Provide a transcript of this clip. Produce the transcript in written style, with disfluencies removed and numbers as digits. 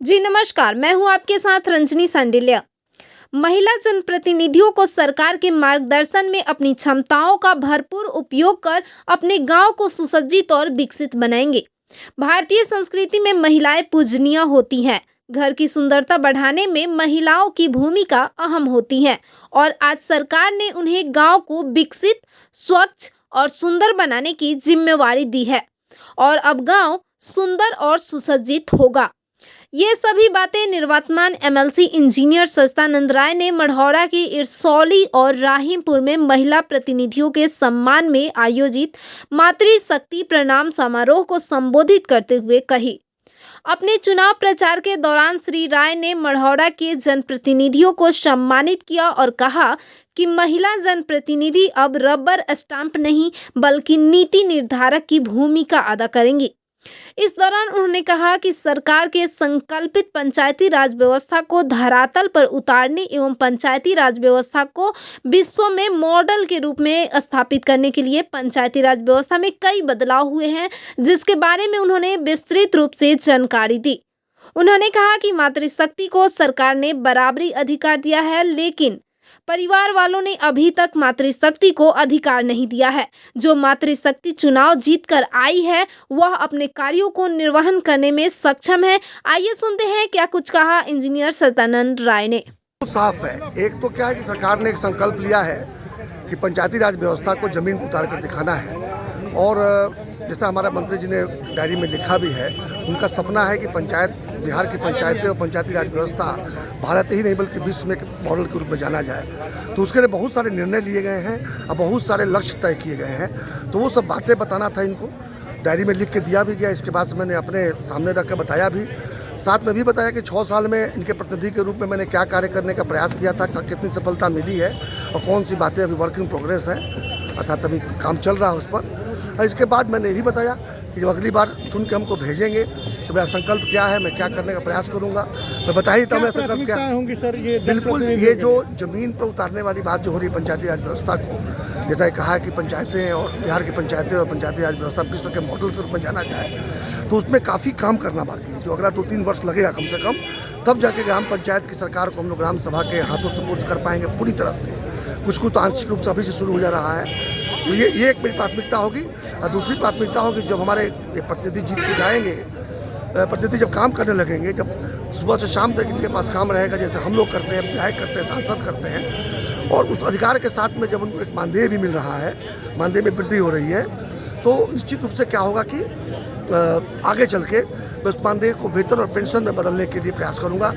जी नमस्कार, मैं हूं आपके साथ रंजनी सांडिल्या। महिला जनप्रतिनिधियों को सरकार के मार्गदर्शन में अपनी क्षमताओं का भरपूर उपयोग कर अपने गांव को सुसज्जित और विकसित बनाएंगे। भारतीय संस्कृति में महिलाएं पूजनीय होती हैं। घर की सुंदरता बढ़ाने में महिलाओं की भूमिका अहम होती है और आज सरकार ने उन्हें गांव को विकसित, स्वच्छ और सुंदर बनाने की जिम्मेवारी दी है और अब गांव सुंदर और सुसज्जित होगा। ये सभी बातें निवर्तमान एमएलसी इंजीनियर सच्चिदानंद राय ने मढ़ौरा की इरसौली और राहिमपुर में महिला प्रतिनिधियों के सम्मान में आयोजित मातृशक्ति प्रणाम समारोह को संबोधित करते हुए कही। अपने चुनाव प्रचार के दौरान श्री राय ने मढ़ौरा के जनप्रतिनिधियों को सम्मानित किया और कहा कि महिला जनप्रतिनिधि अब रबर स्टाम्प नहीं बल्कि नीति निर्धारक की भूमिका अदा करेंगी। इस दौरान उन्होंने कहा कि सरकार के संकल्पित पंचायती राज व्यवस्था को धरातल पर उतारने एवं पंचायती राज व्यवस्था को विश्व में मॉडल के रूप में स्थापित करने के लिए पंचायती राज व्यवस्था में कई बदलाव हुए हैं, जिसके बारे में उन्होंने विस्तृत रूप से जानकारी दी। उन्होंने कहा कि मातृशक्ति को सरकार ने बराबरी अधिकार दिया है, लेकिन परिवार वालों ने अभी तक मातृशक्ति को अधिकार नहीं दिया है। जो मातृशक्ति चुनाव जीतकर आई है वह अपने कार्यों को निर्वहन करने में सक्षम है। आइए सुनते हैं क्या कुछ कहा इंजीनियर सच्चिदानंद राय ने। साफ है, एक तो क्या है कि सरकार ने एक संकल्प लिया है कि पंचायती राज व्यवस्था को जमीन पर उतार कर दिखाना है और जैसा हमारा मंत्री जी ने डायरी में लिखा भी है, उनका सपना है कि बिहार की पंचायतें और पंचायती राज व्यवस्था भारत ही नहीं बल्कि विश्व में एक मॉडल के रूप में जाना जाए। तो उसके लिए बहुत सारे निर्णय लिए गए हैं और बहुत सारे लक्ष्य तय किए गए हैं। तो वो सब बातें बताना था, इनको डायरी में लिख के दिया भी गया। इसके बाद से मैंने अपने सामने रख कर बताया भी, साथ में भी बताया कि 6 साल में इनके प्रतिनिधि के रूप में मैंने क्या कार्य करने का प्रयास किया था, कितनी सफलता मिली है और कौन सी बातें अभी वर्क इन प्रोग्रेस है, अर्थात अभी काम चल रहा है उस पर। और इसके बाद मैंने ये भी बताया कि जब अगली बार चुन के हमको भेजेंगे तो मेरा संकल्प क्या है, मैं क्या करने का प्रयास करूंगा, मैं बता ही था मेरा संकल्प क्या होंगी सर। ये बिल्कुल ये जो ज़मीन पर उतारने वाली बात जो हो रही है पंचायती राज व्यवस्था को, जैसा कहा कि पंचायतें और बिहार की पंचायतें और पंचायती राज व्यवस्था विश्व के मॉडल के रूप में जाना जाए, तो उसमें काफ़ी काम करना बाकी है। जो अगला 2-3 वर्ष लगेगा कम से कम, तब जाके ग्राम पंचायत की सरकार को हम लोग ग्राम सभा के हाथों सुपुर्द कर पाएंगे पूरी तरह से। कुछ तो आंशिक रूप से अभी से शुरू हो जा रहा है। तो ये एक मेरी प्राथमिकता होगी। और दूसरी प्राथमिकता होगी जब हमारे प्रतिनिधि जीत के जाएंगे, प्रतिनिधि जब काम करने लगेंगे, जब सुबह से शाम तक इनके पास काम रहेगा जैसे हम लोग करते हैं, विधायक करते हैं, सांसद करते हैं, और उस अधिकार के साथ में जब उनको एक मानदेय भी मिल रहा है, मानदेय में वृद्धि हो रही है, तो निश्चित रूप से क्या होगा कि आगे चल के उस मानदेय को वेतन और पेंशन में बदलने के लिए प्रयास करूँगा।